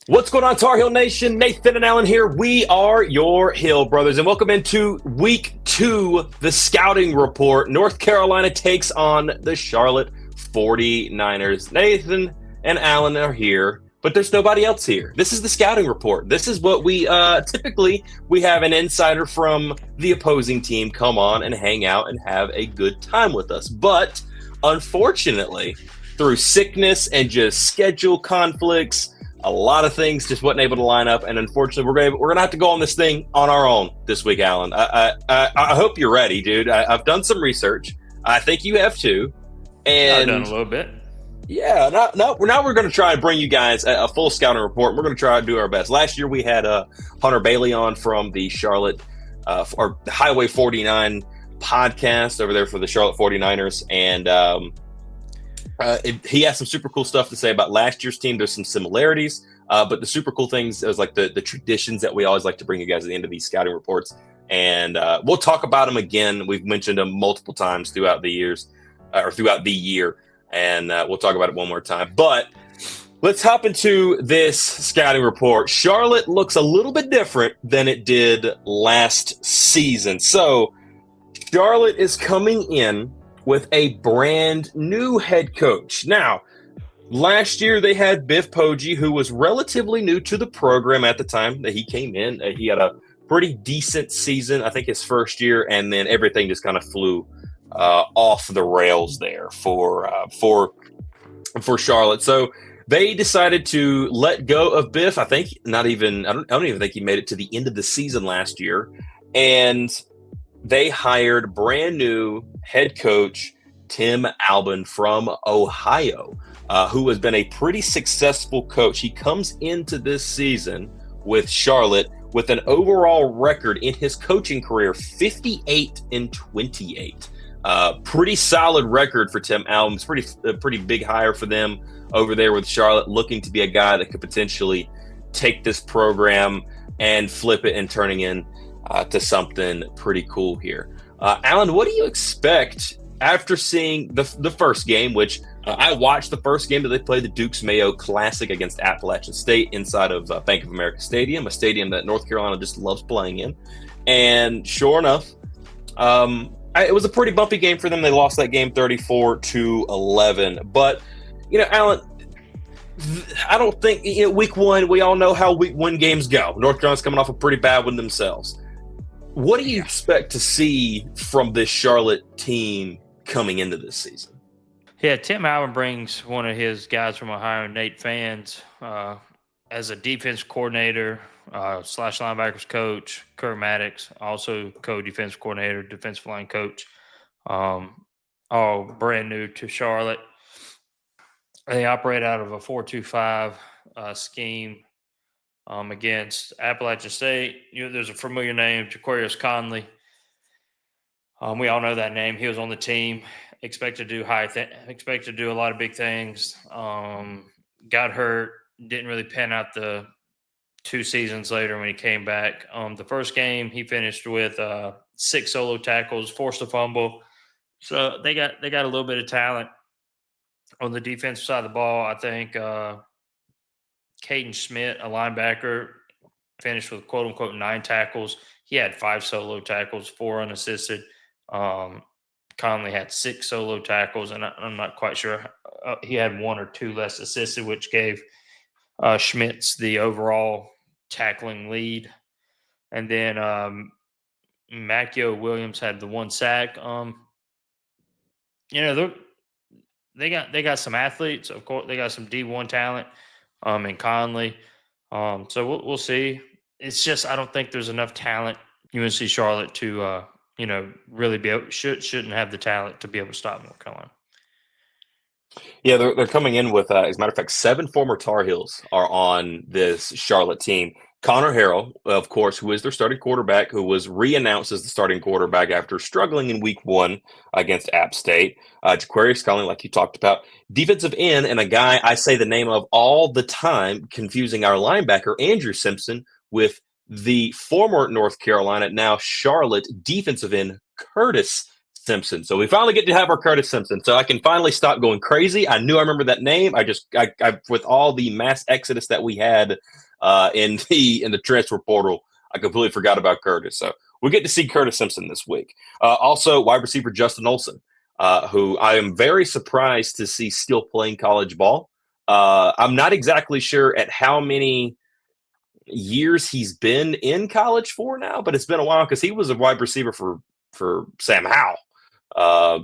What's going on, Tar Heel Nation? Nathan and Alan here. We are your Hill Brothers, and welcome into Week 2, the Scouting Report. North Carolina takes on the Charlotte 49ers. Nathan and Alan are here, but there's nobody else here. This is the Scouting Report. This is what we typically we have an insider from the opposing team come on and hang out and have a good time with us. But unfortunately, through sickness and just schedule conflicts, a lot of things just wasn't able to line up, and unfortunately, we're gonna have to go on this thing on our own this week, Alan. I hope you're ready, dude. I've done some research. I think you have too, and I've done a little bit. Yeah, now we're going to try and bring you guys a full scouting report. We're going to try to do our best. Last year we had Hunter Bailey on from the Charlotte or the Highway 49 podcast over there for the Charlotte 49ers, and he has some super cool stuff to say about last year's team. There's some similarities, but the super cool things is like the traditions that we always like to bring you guys at the end of these scouting reports. And we'll talk about them again. We've mentioned them multiple times throughout the years or throughout the year. And we'll talk about it one more time. But let's hop into this scouting report. Charlotte looks a little bit different than it did last season. So Charlotte is coming in with a brand new head coach. Now, last year they had Biff Poggi, who was relatively new to the program at the time that he came in. He had a pretty decent season, I think his first year, and then everything just kind of flew off the rails there for Charlotte. So they decided to let go of Biff. I think I don't even think he made it to the end of the season last year, and they hired brand new head coach Tim Albin from Ohio, who has been a pretty successful coach. He comes into this season with Charlotte with an overall record in his coaching career, 58-28. Pretty solid record for Tim Albin. It's a pretty big hire for them over there with Charlotte, looking to be a guy that could potentially take this program and flip it and turning in to something pretty cool here. Alan, what do you expect after seeing the first game, which I watched the first game that they played, the Dukes Mayo Classic against Appalachian State inside of Bank of America Stadium, a stadium that North Carolina just loves playing in. And sure enough, it was a pretty bumpy game for them. They lost that game 34-11. But, Alan, I don't think, week one, we all know how week one games go. North Carolina's coming off a pretty bad one themselves. What do you expect to see from this Charlotte team coming into this season? Yeah, Tim Allen brings one of his guys from Ohio, Nate Fans, as a defense coordinator / linebackers coach. Kurt Maddox, also co-defense coordinator, defensive line coach, all brand new to Charlotte. They operate out of a 4-2-5 scheme. Against Appalachian State, there's a familiar name, Jaquarius Conley. We all know that name. He was on the team. Expect to do a lot of big things. Got hurt. Didn't really pan out the 2 seasons later when he came back. The first game he finished with 6 solo tackles, forced a fumble. So they got a little bit of talent on the defensive side of the ball. I think. Caden Schmidt, a linebacker, finished with quote-unquote 9 tackles. He had 5 solo tackles, 4 unassisted. Conley had 6 solo tackles, and I'm not quite sure. He had 1 or 2 less assisted, which gave Schmitz the overall tackling lead. And then Macchio Williams had the 1 sack. They got some athletes. Of course, they got some D1 talent. And Conley. So we'll see. It's just I don't think there's enough talent UNC Charlotte to really be able shouldn't have the talent to be able to stop North Carolina. Yeah, they're coming in with, as a matter of fact, 7 former Tar Heels are on this Charlotte team. Connor Harrell, of course, who is their starting quarterback, who was re-announced as the starting quarterback after struggling in week 1 against App State. Jaquarius Conley, like you talked about. Defensive end, and a guy I say the name of all the time, confusing our linebacker, Andrew Simpson, with the former North Carolina, now Charlotte defensive end, Curtis Simpson. So we finally get to have our Curtis Simpson. So I can finally stop going crazy. I knew I remember that name. I with all the mass exodus that we had in the transfer portal, I completely forgot about Curtis. So we get to see Curtis Simpson this week. Also, wide receiver Justin Olson, who I am very surprised to see still playing college ball. I'm not exactly sure at how many years he's been in college for now, but it's been a while because he was a wide receiver for Sam Howell.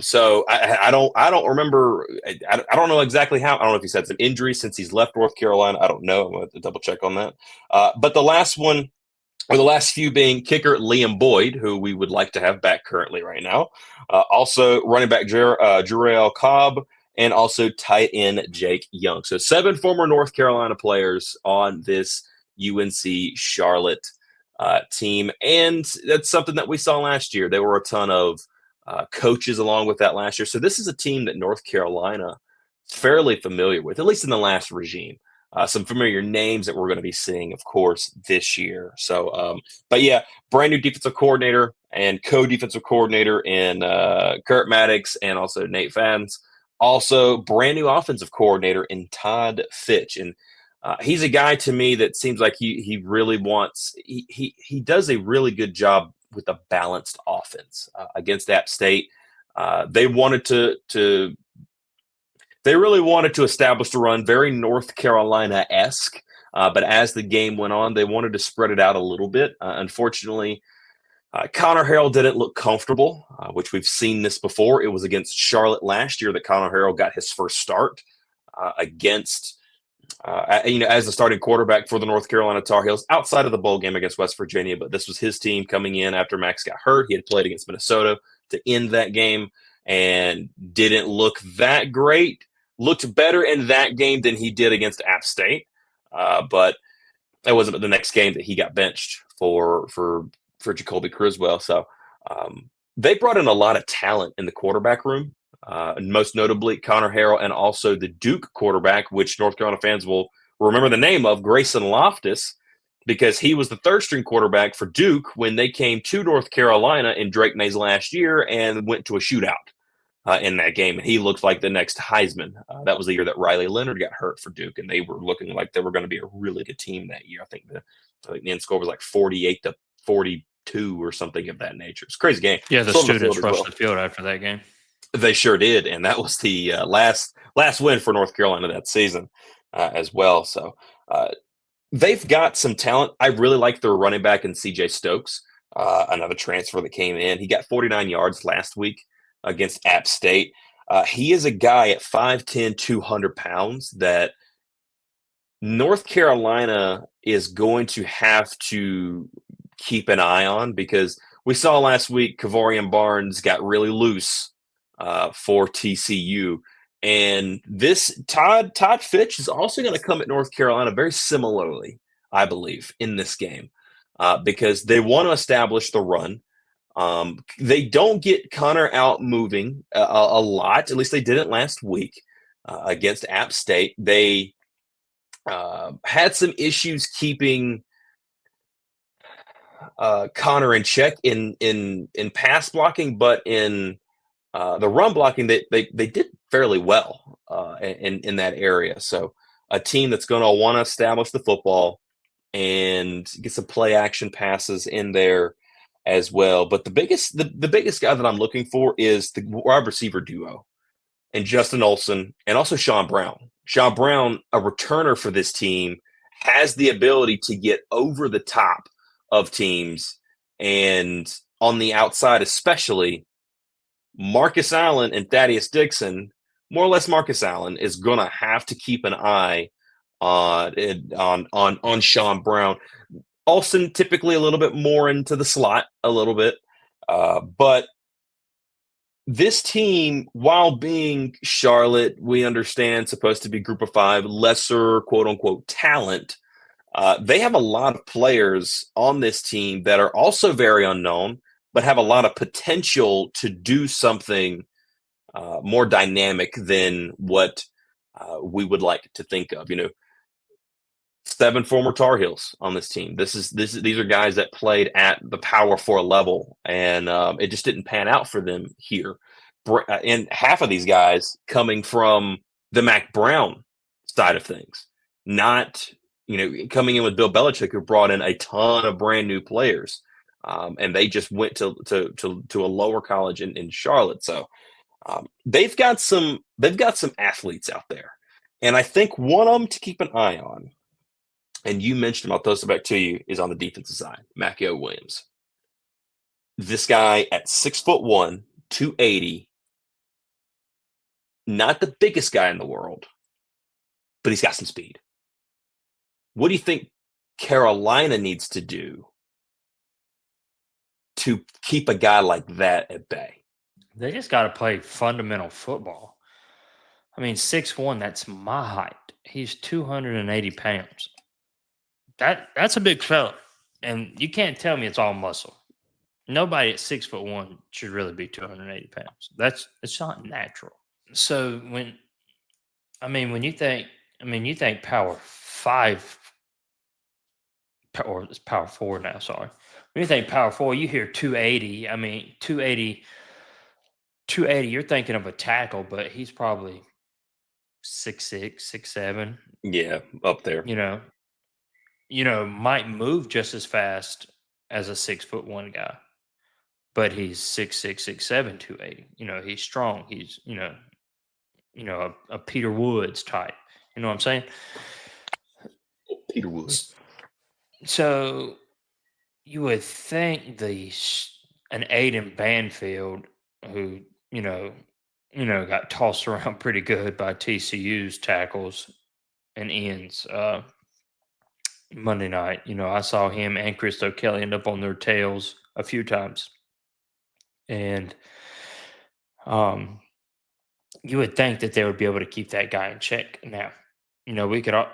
So I don't remember. I don't know exactly how. I don't know if he's had some injuries since he's left North Carolina. I don't know. I'm going to double check on that. But the last one, or the last few, being kicker Liam Boyd, who we would like to have back currently right now. Also running back Jarrell Cobb, and also tight end Jake Young. So 7 former North Carolina players on this UNC Charlotte team, and that's something that we saw last year. There were a ton of coaches along with that last year. So this is a team that North Carolina is fairly familiar with, at least in the last regime. Some familiar names that we're going to be seeing, of course, this year. So, but yeah, brand new defensive coordinator and co-defensive coordinator in Kurt Maddox and also Nate Fans. Also, brand new offensive coordinator in Todd Fitch. And he's a guy to me that seems like he really wants he does a really good job with a balanced offense. Against App State, they really wanted to establish the run, very North Carolina-esque. But as the game went on, they wanted to spread it out a little bit. Unfortunately, Connor Harrell didn't look comfortable, which we've seen this before. It was against Charlotte last year that Connor Harrell got his first start against as the starting quarterback for the North Carolina Tar Heels outside of the bowl game against West Virginia. But this was his team coming in after Max got hurt. He had played against Minnesota to end that game and didn't look that great. Looked better in that game than he did against App State. But it wasn't the next game that he got benched for Jacoby Criswell. So they brought in a lot of talent in the quarterback room. And most notably Connor Harrell, and also the Duke quarterback, which North Carolina fans will remember the name of, Grayson Loftus, because he was the third-string quarterback for Duke when they came to North Carolina in Drake May's last year and went to a shootout in that game. And he looked like the next Heisman. That was the year that Riley Leonard got hurt for Duke, and they were looking like they were going to be a really good team that year. I think the end score was like 48-42 or something of that nature. It's a crazy game. Yeah, the students rushed the field after that game. They sure did, and that was the last win for North Carolina that season as well. So they've got some talent. I really like their running back in C.J. Stokes, another transfer that came in. He got 49 yards last week against App State. He is a guy at 5'10", 200 pounds that North Carolina is going to have to keep an eye on, because we saw last week Kavorian Barnes got really loose for TCU. And this Todd Fitch is also going to come at North Carolina very similarly, I believe, in this game, because they want to establish the run. They don't get Connor out moving a lot. At least they didn't last week against App State. They had some issues keeping Connor in check in pass blocking, but in the run blocking, they did fairly well in that area. So a team that's going to want to establish the football and get some play action passes in there as well. But the biggest guy that I'm looking for is the wide receiver duo, and Justin Olson, and also Sean Brown. Sean Brown, a returner for this team, has the ability to get over the top of teams, and on the outside especially, Marcus Allen and Thaddeus Dixon, more or less Marcus Allen, is going to have to keep an eye on Sean Brown. Olsen typically a little bit more into the slot a little bit, but this team, while being Charlotte, we understand supposed to be Group of Five, lesser quote unquote talent, they have a lot of players on this team that are also very unknown, but have a lot of potential to do something more dynamic than what we would like to think of. You know, 7 former Tar Heels on this team. These are guys that played at the Power 4 level, and it just didn't pan out for them here. And half of these guys coming from the Mac Brown side of things, not coming in with Bill Belichick, who brought in a ton of brand new players, and they just went to a lower college in Charlotte. So they've got some athletes out there, and I think one of them to keep an eye on, and you mentioned, I'll throw it back to you, is on the defensive side, Macchio Williams. This guy at 6'1", 280, not the biggest guy in the world, but he's got some speed. What do you think Carolina needs to do to keep a guy like that at bay? They just got to play fundamental football. I mean, 6'1", that's my height. He's 280 pounds. That's a big fella. And you can't tell me it's all muscle. Nobody at 6'1" should really be 280 pounds. It's not natural. So when you think power 5, or it's power 4 now, sorry. When you think power 4, you hear 280. I mean, 280, you're thinking of a tackle, but he's probably 6'6", 6'7". Yeah, up there. Might move just as fast as a 6'1" guy, but he's 6'6", 6'7", 280. He's strong. He's a Peter Woods type. You know what I'm saying? Peter Woods. So you would think an Aiden Banfield, who got tossed around pretty good by TCU's tackles and ends Monday night. I saw him and Christo Kelly end up on their tails a few times, and you would think that they would be able to keep that guy in check. Now, we could all,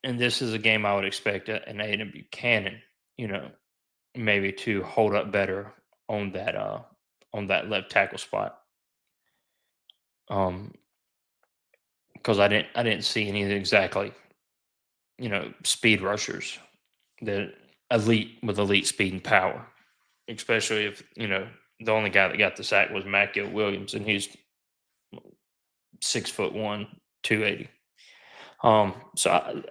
and this is a game I would expect an Aiden Buchanan, maybe to hold up better on that left tackle spot. Because I didn't see any exactly, speed rushers that elite speed and power, especially if the only guy that got the sack was Macchio Williams, and he's 6'1", 280. So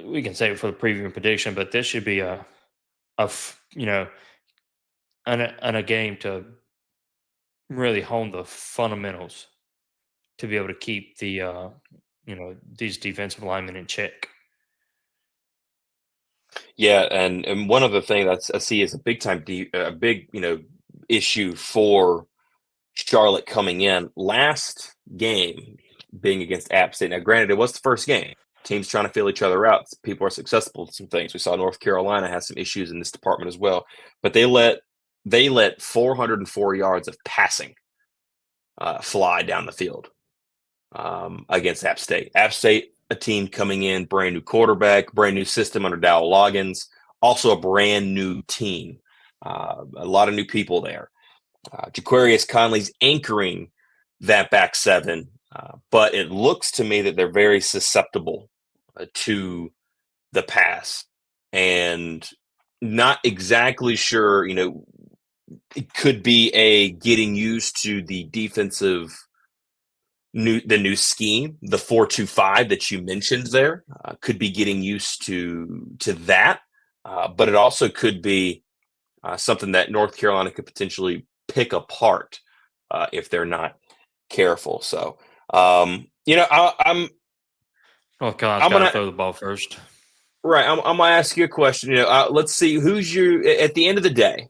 we can save it for the preview and prediction, but this should be a game to really hone the fundamentals to be able to keep the these defensive linemen in check. Yeah, and one other thing that I see is a big issue for Charlotte coming in last game being against App State. Now, granted, it was the first game. Teams trying to feel each other out. People are successful in some things. We saw North Carolina has some issues in this department as well. But they let 404 yards of passing fly down the field against App State. App State, a team coming in, brand new quarterback, brand new system under Dowell Loggins, also a brand new team. A lot of new people there. Jaquarius Conley's anchoring that back seven, but it looks to me that they're very susceptible to the pass, and not exactly sure. It could be a getting used to the defensive new scheme, the 4-2-5 that you mentioned there. Could be getting used to that, but it also could be something that North Carolina could potentially pick apart if they're not careful. So, I'm North Carolina's got to throw the ball first. Right. I'm going to ask you a question. Let's see who's at the end of the day,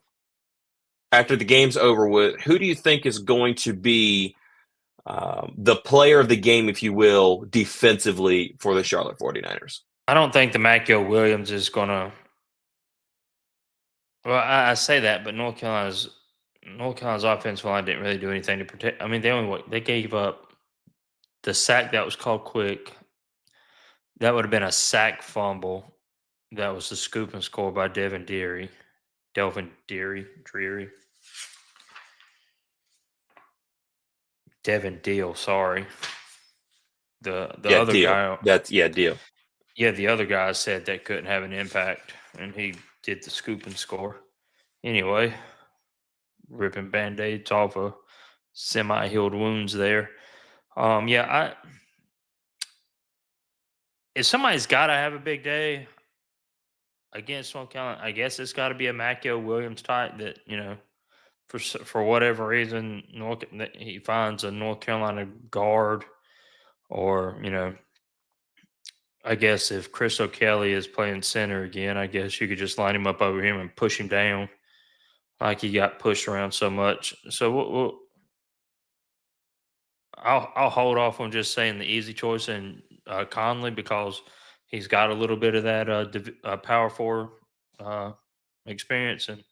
after the game's over with, who do you think is going to be the player of the game, if you will, defensively for the Charlotte 49ers? I don't think the Macchio Williams is going to. Well, I say that, but North Carolina's offensive line didn't really do anything to protect. I mean, they gave up the sack that was called quick. That would have been a sack fumble. That was the scoop and score by Devin Dreary. Devin Deal, sorry. The other Deal. guy. Deal. Yeah, the other guy said that couldn't have an impact, and he did the scoop and score. Anyway, ripping band-aids off of semi-healed wounds there. Yeah, if somebody's got to have a big day against North Carolina, I guess it's got to be a Macchio Williams type that, for whatever reason, that he finds a North Carolina guard, or I guess if Chris O'Kelly is playing center again, I guess you could just line him up over him and push him down like he got pushed around so much. So I'll hold off on just saying the easy choice and Conley, because he's got a little bit of that power forward experience, and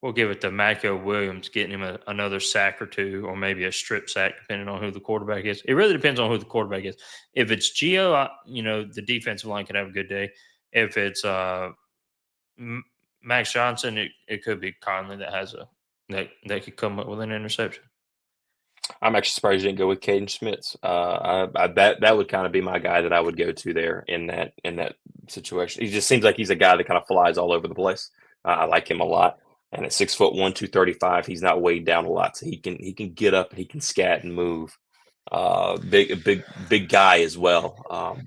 we'll give it to Macco Williams, getting him another sack or two, or maybe a strip sack, depending on who the quarterback is. It really depends on who the quarterback is. If it's Gio, the defensive line could have a good day. If it's Max Johnson, it could be Conley that has that could come up with an interception. I'm actually surprised you didn't go with Caden Schmitz. I bet that would kind of be my guy that I would go to there in that situation. He just seems like he's a guy that kind of flies all over the place. I like him a lot. And at 6'1", 235, he's not weighed down a lot, so he can get up and he can scat and move. Big guy as well.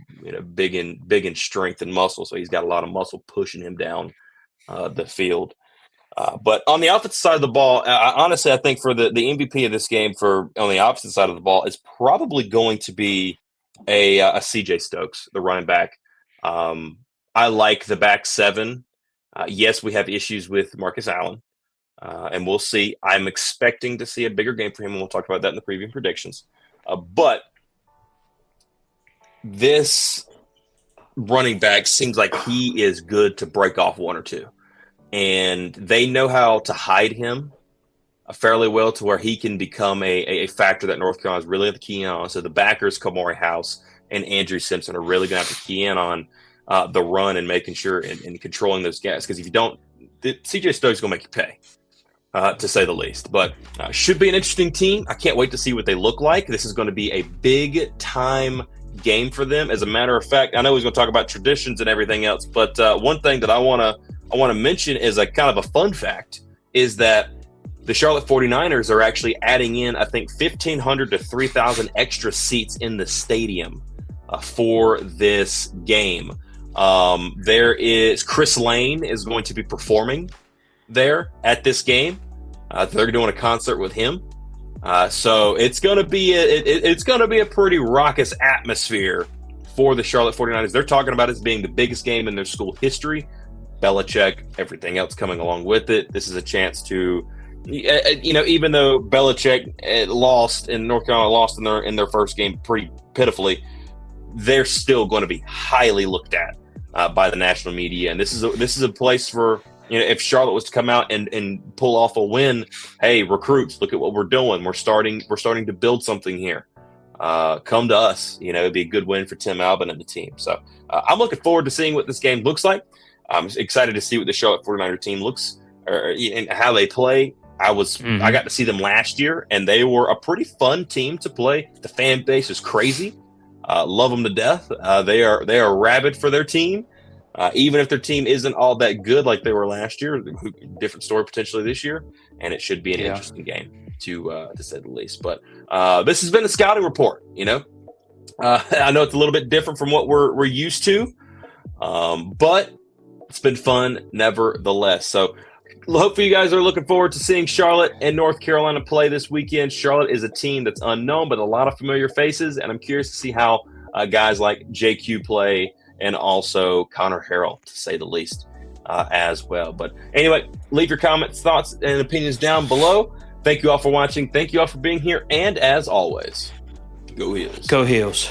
Big in strength and muscle, so he's got a lot of muscle pushing him down the field. But on the offensive side of the ball, honestly, I think for the MVP of this game on the opposite side of the ball is probably going to be a CJ Stokes, the running back. I like the back seven. Yes, we have issues with Marcus Allen, and we'll see. I'm expecting to see a bigger game for him, and we'll talk about that in the preview predictions. But this running back seems like he is good to break off one or two. And they know how to hide him fairly well to where he can become a factor that North Carolina is really have to key in on. So the backers, Kamari House and Andrew Simpson, are really going to have to key in on the run and making sure and controlling those guys. Because if you don't, CJ Stokes is going to make you pay, to say the least. But should be an interesting team. I can't wait to see what they look like. This is going to be a big-time game for them. As a matter of fact, I know he's going to talk about traditions and everything else, but one thing that I want to mention is a kind of a fun fact is that the Charlotte 49ers are actually adding in, I think, 1,500 to 3,000 extra seats in the stadium for this game. There is Chris Lane is going to be performing there at this game. They're doing a concert with him. So it's going to be a pretty raucous atmosphere for the Charlotte 49ers. They're talking about it as being the biggest game in their school history. Belichick, everything else coming along with it. This is a chance to, even though Belichick lost and North Carolina lost in their first game pretty pitifully, they're still going to be highly looked at by the national media. And this is a place for, if Charlotte was to come out and pull off a win, hey, recruits, look at what we're doing. We're starting to build something here. Come to us. It'd be a good win for Tim Albin and the team. So I'm looking forward to seeing what this game looks like. I'm excited to see what the Charlotte 49er team looks and how they play. I got to see them last year, and they were a pretty fun team to play. The fan base is crazy. Love them to death. They are rabid for their team. Even if their team isn't all that good like they were last year, different story potentially this year, and it should be an interesting game to say the least. But this has been a scouting report. I know it's a little bit different from what we're used to, but it's been fun nevertheless. So hopefully you guys are looking forward to seeing Charlotte and North Carolina play this weekend. Charlotte is a team that's unknown, but a lot of familiar faces, and I'm curious to see how guys like JQ play, and also Connor Harrell, to say the least, as well. But anyway, leave your comments, thoughts, and opinions down below. Thank you all for watching. Thank you all for being here. And as always, go Heels. Go Heels.